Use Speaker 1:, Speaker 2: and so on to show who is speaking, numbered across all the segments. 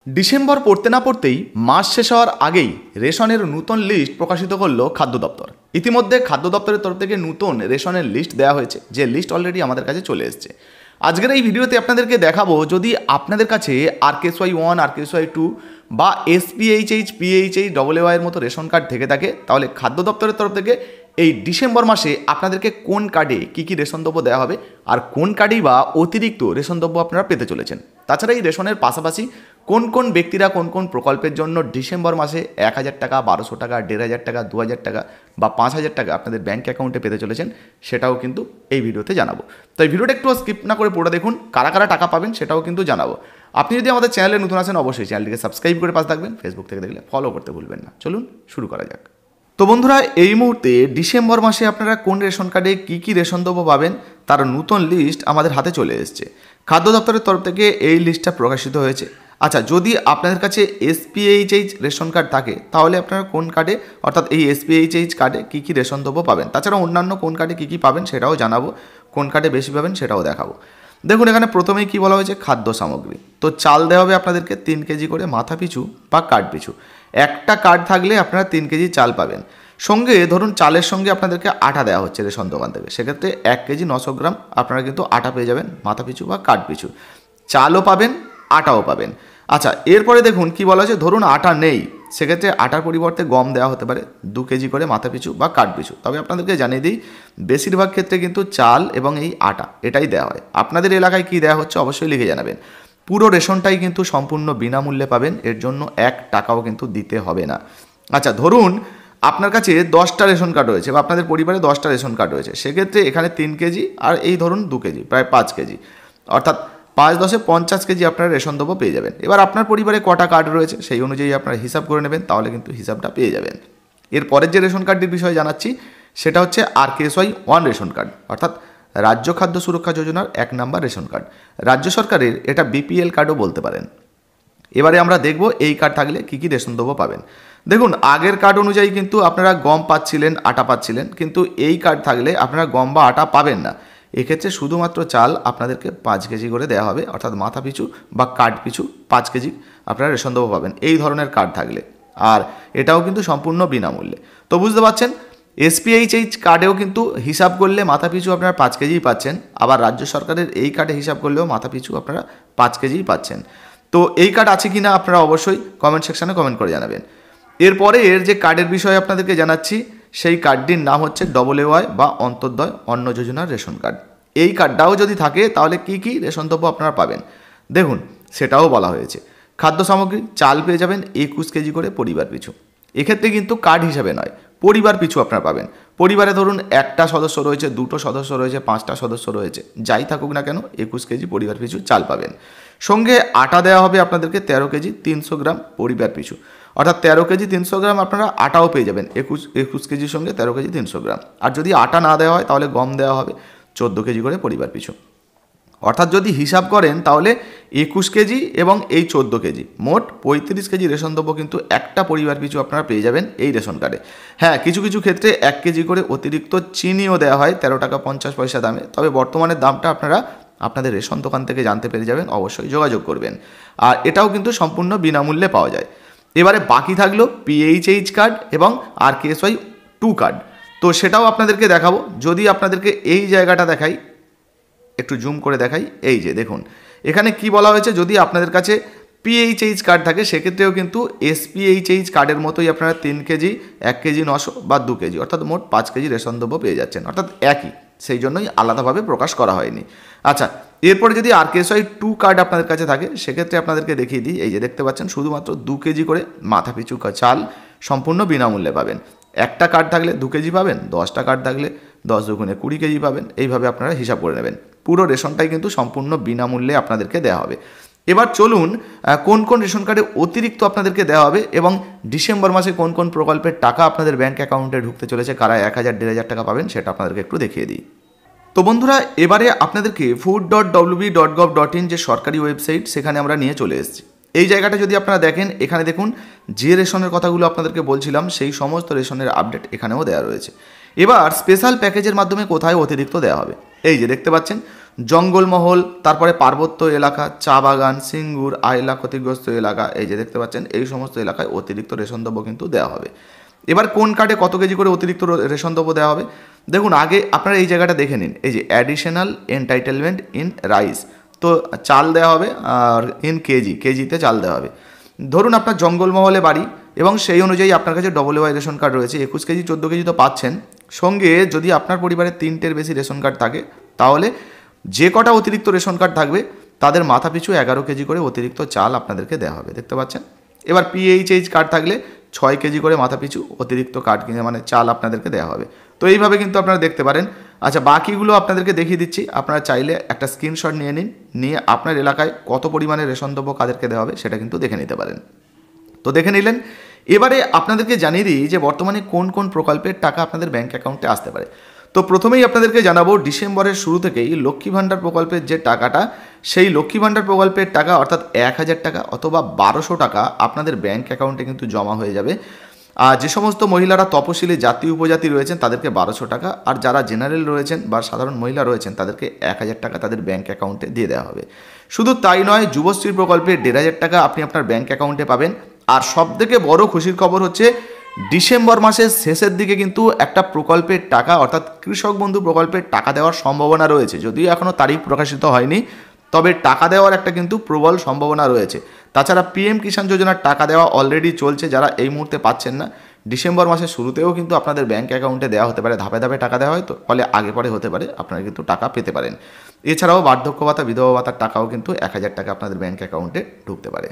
Speaker 1: December পড়তে না পড়তেই মাস শেষ হওয়ার আগেই রেশনের নতুন লিস্ট প্রকাশিত করলো খাদ্য দপ্তর। ইতিমধ্যে খাদ্য দপ্তরের তরফ থেকে নতুন রেশনের লিস্ট দেওয়া হয়েছে, যে লিস্ট অলরেডি আমাদের কাছে চলে এসেছে। আজকের এই ভিডিওতে আপনাদেরকে দেখাবো, যদি আপনাদের কাছে RKSY1, RKSY2 বা SPHH, PHH, AAY এর মতো রেশন কার্ড থেকে থাকে, তাহলে খাদ্য দপ্তরের তরফ থেকে এই ডিসেম্বর মাসে আপনাদেরকে কোন কার্ডে কী কী রেশন দ্রব্য দেওয়া হবে আর কোন কার্ডেই বা অতিরিক্ত রেশন দ্রব্য আপনারা পেতে চলেছেন। তাছাড়া এই রেশনের পাশাপাশি কোন কোন ব্যক্তিরা কোন কোন প্রকল্পের জন্য ডিসেম্বর মাসে 1000 টাকা, 1200 টাকা, 1500 টাকা, 2000 টাকা বা 5000 টাকা আপনাদের ব্যাঙ্ক অ্যাকাউন্টে পেতে চলেছেন, সেটাও কিন্তু এই ভিডিওতে জানাবো। তো এই ভিডিওটা একটু স্কিপ না করে পুরো দেখুন, কারা কারা টাকা পাবেন সেটাও কিন্তু জানাবো। আপনি যদি আমাদের চ্যানেলে নতুন আসেন, অবশ্যই চ্যানেলটিকে সাবস্ক্রাইব করে পাশে থাকবেন, ফেসবুক থেকে দেখলে ফলো করতে ভুলবেন না। চলুন শুরু করা যাক। তো বন্ধুরা, এই মুহূর্তে ডিসেম্বর মাসে আপনারা কোন রেশন কার্ডে কী কী রেশন দ্রব্য পাবেন তার নতুন লিস্ট আমাদের হাতে চলে এসেছে। খাদ্য দপ্তরের তরফ থেকে এই লিস্টটা প্রকাশিত হয়েছে। আচ্ছা, যদি আপনাদের কাছে SPHH রেশন কার্ড থাকে, তাহলে আপনারা কোন কার্ডে, অর্থাৎ এই SPHH কার্ডে কী কী রেশন দ্রব্য পাবেন, তাছাড়া অন্যান্য কোন কার্ডে কী কী পাবেন সেটাও জানাবো, কোন কার্ডে বেশি পাবেন সেটাও দেখাবো। দেখুন, এখানে প্রথমেই কী বলা হয়েছে, খাদ্য সামগ্রী। তো চাল দেওয়া হবে আপনাদেরকে 3 কেজি করে মাথা পিছু বা কার্ড পিছু। একটা কার্ড থাকলে আপনারা 3 কেজি চাল পাবেন। সঙ্গে ধরুন চালের সঙ্গে আপনাদেরকে আটা দেওয়া হচ্ছে রেশন দোকান থেকে, সেক্ষেত্রে 1 কেজি 900 গ্রাম আপনারা কিন্তু আটা পেয়ে যাবেন মাথা পিছু বা কার্ড পিছু। চালও পাবেন, আটাও পাবেন। আচ্ছা, এরপরে দেখুন কি বলা হয়েছে, ধরুন আটা নেই, সেক্ষেত্রে আটার পরিবর্তে গম দেওয়া হতে পারে 2 কেজি করে মাথা পিছু বা কার্ড পিছু। তবে আপনাদেরকে জানিয়ে দিই, বেশিরভাগ ক্ষেত্রে কিন্তু চাল এবং এই আটা এটাই দেওয়া হয়। আপনাদের এলাকায় কী দেওয়া হচ্ছে অবশ্যই লিখে জানাবেন। পুরো রেশনটাই কিন্তু সম্পূর্ণ বিনামূল্যে পাবেন, এর জন্য 1 টাকাও কিন্তু দিতে হবে না। আচ্ছা, ধরুন আপনার কাছে 10টা রেশন কার্ড রয়েছে বা আপনাদের পরিবারে 10টা রেশন কার্ড রয়েছে, সেক্ষেত্রে এখানে 3 কেজি আর এই ধরুন 2 কেজি, প্রায় 5 কেজি, অর্থাৎ 5 10 50 কেজি আপনারা রেশন দ্রব্য পেয়ে যাবেন। এবার আপনার পরিবারে কটা কার্ড রয়েছে সেই অনুযায়ী আপনারা হিসাব করে নেবেন, তাহলে কিন্তু হিসাবটা পেয়ে যাবেন। এরপরের যে রেশন কার্ডটির বিষয়ে জানাচ্ছি সেটা হচ্ছে RKSY1 রেশন কার্ড, অর্থাৎ রাজ্য খাদ্য সুরক্ষা যোজনার 1 নম্বর রেশন কার্ড। রাজ্য সরকারের এটা BPL কার্ডও বলতে পারেন। এবারে আমরা দেখব এই কার্ড থাকলে কী কী রেশন দ্রব্য পাবেন। দেখুন, আগের কার্ড অনুযায়ী কিন্তু আপনারা গম পাচ্ছিলেন, আটা পাচ্ছিলেন, কিন্তু এই কার্ড থাকলে আপনারা গম বা আটা পাবেন না। এক্ষেত্রে শুধুমাত্র চাল আপনাদেরকে 5 কেজি করে দেওয়া হবে, অর্থাৎ মাথা পিছু বা কার্ড পিছু 5 কেজি আপনারা রেশন দ্রব্য পাবেন এই ধরনের কার্ড থাকলে। আর এটাও কিন্তু সম্পূর্ণ বিনামূল্যে। তো বুঝতে পারছেন, SPHH কার্ডেও কিন্তু হিসাব করলে মাথা পিছু আপনারা 5 কেজিই পাচ্ছেন, আবার রাজ্য সরকারের এই কার্ডে হিসাব করলেও মাথা পিছু আপনারা 5 কেজিই পাচ্ছেন। তো এই কার্ড আছে কি না আপনারা অবশ্যই কমেন্ট সেকশানে কমেন্ট করে জানাবেন। এরপরে এর যে কার্ডের বিষয়ে আপনাদেরকে জানাচ্ছি, সেই কার্ডটির নাম হচ্ছে AAY বা অন্তর্দয় অন্ন যোজনার রেশন কার্ড। এই কার্ডটাও যদি থাকে তাহলে কী কী রেশন দ্রব্য আপনারা পাবেন দেখুন, সেটাও বলা হয়েছে। খাদ্য সামগ্রী, চাল পেয়ে যাবেন 21 কেজি করে পরিবার পিছু। এক্ষেত্রে কিন্তু কার্ড হিসাবে নয়, পরিবার পিছু আপনারা পাবেন। পরিবারে ধরুন 1টা সদস্য রয়েছে, 2টো সদস্য রয়েছে, 5টা সদস্য রয়েছে, যাই থাকুক না কেন 21 কেজি পরিবার পিছু চাল পাবেন। সঙ্গে আটা দেওয়া হবে আপনাদেরকে 13 কেজি 300 গ্রাম পরিবার পিছু, অর্থাৎ 13 কেজি 300 গ্রাম আপনারা আটাও পেয়ে যাবেন 21 কেজির সঙ্গে 13 কেজি 300 গ্রাম। আর যদি আটা না দেওয়া হয় তাহলে গম দেওয়া হবে 14 কেজি করে পরিবার পিছু। অর্থাৎ যদি হিসাব করেন তাহলে 21 কেজি এবং এই 14 কেজি, মোট 35 কেজি রেশন দ্রব্য কিন্তু একটা পরিবার পিছু আপনারা পেয়ে যাবেন এই রেশন কার্ডে। হ্যাঁ, কিছু কিছু ক্ষেত্রে 1 কেজি করে অতিরিক্ত চিনিও দেওয়া হয় 13 টাকা 50 পয়সা দামে, তবে বর্তমানে দামটা আপনারা আপনাদের রেশন দোকান থেকে জানতে পেরে যাবেন, অবশ্যই যোগাযোগ করবেন। আর এটাও কিন্তু সম্পূর্ণ বিনামূল্যে পাওয়া যায়। এবারে বাকি থাকলো PHH কার্ড এবং RKSY2 কার্ড। তো সেটাও আপনাদেরকে দেখাবো। যদি আপনাদেরকে এই জায়গাটা দেখাই, একটু জুম করে দেখাই, এই যে দেখুন এখানে কি বলা হয়েছে, যদি আপনাদের কাছে PHH কার্ড থাকে সেক্ষেত্রেও কিন্তু SPHH কার্ডের মতোই আপনারা 3 কেজি, 1 কেজি 900 বা 2 কেজি, অর্থাৎ মোট 5 কেজি রেশন দ্রব্য পেয়ে যাচ্ছেন, অর্থাৎ একই, সেই জন্যই আলাদাভাবে প্রকাশ করা হয়নি। আচ্ছা, এরপরে যদি RKSY2 কার্ড আপনাদের কাছে থাকে সেক্ষেত্রে আপনাদেরকে দেখিয়ে দিই, এই যে দেখতে পাচ্ছেন শুধুমাত্র 2 কেজি করে মাথা পিছু চাল সম্পূর্ণ বিনামূল্যে পাবেন। একটা কার্ড থাকলে 2 কেজি পাবেন, 10টা কার্ড থাকলে 10 দুগুণে 20 কেজি পাবেন, এইভাবে আপনারা হিসাব করে নেবেন। পুরো রেশনটাই কিন্তু সম্পূর্ণ বিনামূল্যে আপনাদেরকে দেওয়া হবে। এবার চলুন কোন কোন রেশন কার্ডে অতিরিক্ত আপনাদেরকে দেওয়া হবে এবং ডিসেম্বর মাসে কোন কোন প্রকল্পের টাকা আপনাদের ব্যাঙ্ক অ্যাকাউন্টে ঢুকতে চলেছে, কারা 1000 1500 টাকা পাবেন সেটা আপনাদেরকে একটু দেখিয়ে দিই। তো বন্ধুরা, এবারে আপনাদেরকে food.wb.gov.in যে সরকারি ওয়েবসাইট, সেখানে আমরা নিয়ে চলে এসেছি। এই জায়গাটা যদি আপনারা দেখেন, এখানে দেখুন যে রেশনের কথাগুলো আপনাদেরকে বলছিলাম সেই সমস্ত রেশনের আপডেট এখানেও দেওয়া রয়েছে। এবার স্পেশাল প্যাকেজের মাধ্যমে কোথায় অতিরিক্ত দেওয়া হবে, এই যে দেখতে পাচ্ছেন জঙ্গলমহল, তারপরে পার্বত্য এলাকা, চা বাগান, সিঙ্গুর, আইলা ক্ষতিগ্রস্ত এলাকা, এই যে দেখতে পাচ্ছেন এই সমস্ত এলাকায় অতিরিক্ত রেশন দ্রব্য কিন্তু দেওয়া হবে। এবার কোন কার্ডে কত কেজি করে অতিরিক্ত রেশন দ্রব্য দেওয়া হবে দেখুন, আগে আপনারা এই জায়গাটা দেখে নিন, এই যে অ্যাডিশনাল এন্টাইটেলমেন্ট ইন রাইস, তো চাল দেওয়া হবে আর ইন কেজিতে চাল দেওয়া হবে। ধরুন আপনার জঙ্গলমহলে বাড়ি এবং সেই অনুযায়ী আপনার কাছে WY রেশন কার্ড রয়েছে, 21 কেজি 14 কেজি তো পাচ্ছেন, সঙ্গে যদি আপনার পরিবারে 3টের বেশি রেশন কার্ড থাকে তাহলে যে কটা অতিরিক্ত রেশন কার্ড থাকবে তাদের মাথা পিছু 11 কেজি করে অতিরিক্ত চাল আপনাদেরকে দেওয়া হবে, দেখতে পাচ্ছেন। এবার PHH কার্ড থাকলে 6 কেজি করে মাথা পিছু অতিরিক্ত কার্ড কিনে মানে চাল আপনাদেরকে দেওয়া হবে। তো এইভাবে কিন্তু আপনারা দেখতে পারেন। আচ্ছা, বাকিগুলো আপনাদেরকে দেখিয়ে দিচ্ছি, আপনারা চাইলে একটা স্ক্রিনশট নিয়ে নিন, নিয়ে আপনার এলাকায় কত পরিমাণে রেশন দ্রব্য কাদেরকে দেওয়া হবে সেটা কিন্তু দেখে নিতে পারেন। তো দেখে নিলেন। এবারে আপনাদেরকে জানিয়ে দিই যে বর্তমানে কোন কোন প্রকল্পের টাকা আপনাদের ব্যাঙ্ক অ্যাকাউন্টে আসতে পারে। তো প্রথমেই আপনাদেরকে জানাবো, ডিসেম্বরের শুরু থেকেই লক্ষ্মী ভাণ্ডার প্রকল্পের যে টাকাটা, সেই লক্ষ্মী ভাণ্ডার প্রকল্পের টাকা অর্থাৎ 1000 টাকা অথবা 1200 টাকা আপনাদের ব্যাঙ্ক অ্যাকাউন্টে কিন্তু জমা হয়ে যাবে। আর যে সমস্ত মহিলারা তপশিলি জাতি উপজাতি রয়েছেন তাদেরকে 1200 টাকা, আর যারা জেনারেল রয়েছেন বা সাধারণ মহিলা রয়েছেন তাদেরকে 1000 টাকা তাদের ব্যাঙ্ক অ্যাকাউন্টে দিয়ে দেওয়া হবে। শুধু তাই নয়, যুবশ্রী প্রকল্পে 1500 টাকা আপনি আপনার ব্যাঙ্ক অ্যাকাউন্টে পাবেন। আর সবথেকে বড় খুশির খবর হচ্ছে, ডিসেম্বর মাসের শেষের দিকে কিন্তু একটা প্রকল্পের টাকা অর্থাৎ কৃষক বন্ধু প্রকল্পের টাকা দেওয়ার সম্ভাবনা রয়েছে, যদিও এখনও তারিখ প্রকাশিত হয়নি, তবে টাকা দেওয়ার একটা কিন্তু প্রবল সম্ভাবনা রয়েছে। তাছাড়া PM কিষাণ যোজনার টাকা দেওয়া অলরেডি চলছে, যারা এই মুহূর্তে পাচ্ছেন না, ডিসেম্বর মাসের শুরুতেও কিন্তু আপনাদের ব্যাঙ্ক অ্যাকাউন্টে দেওয়া হতে পারে, ধাপে ধাপে টাকা দেওয়া হয়, তো ফলে আগে পরে হতে পারে আপনারা কিন্তু টাকা পেতে পারেন। এছাড়াও বার্ধক্য ভাতা, বিধবা ভাতার টাকাও কিন্তু 1000 টাকা আপনাদের ব্যাঙ্ক অ্যাকাউন্টে ঢুকতে পারে।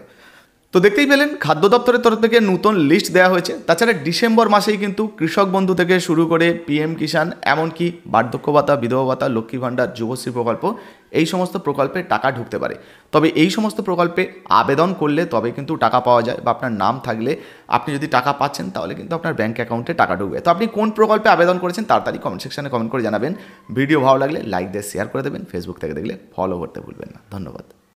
Speaker 1: তো দেখতেই পেলেন, খাদ্য দপ্তরের তরফ থেকে নতুন লিস্ট দেওয়া হয়েছে। তাছাড়া ডিসেম্বর মাসেই কিন্তু কৃষক বন্ধু থেকে শুরু করে PM কিষাণ, এমনকি বার্ধক্য ভাতা, বিধবা ভাতা, লক্ষ্মী ভাণ্ডার, যুবশ্রী প্রকল্প, এই সমস্ত প্রকল্পে টাকা ঢুকতে পারে। তবে এই সমস্ত প্রকল্পে আবেদন করলে তবে কিন্তু টাকা পাওয়া যায়, বা আপনার নাম থাকলে আপনি যদি টাকা পাচ্ছেন তাহলে কিন্তু আপনার ব্যাঙ্ক অ্যাকাউন্টে টাকা ঢুকবে। তো আপনি কোন প্রকল্পে আবেদন করেছেন তাড়াতাড়ি কমেন্ট সেকশনে কমেন্ট করে জানাবেন। ভিডিও ভালো লাগলে লাইক দিয়ে শেয়ার করে দেবেন, ফেসবুক থেকে দেখলে ফলো করতে ভুলবেন না। ধন্যবাদ।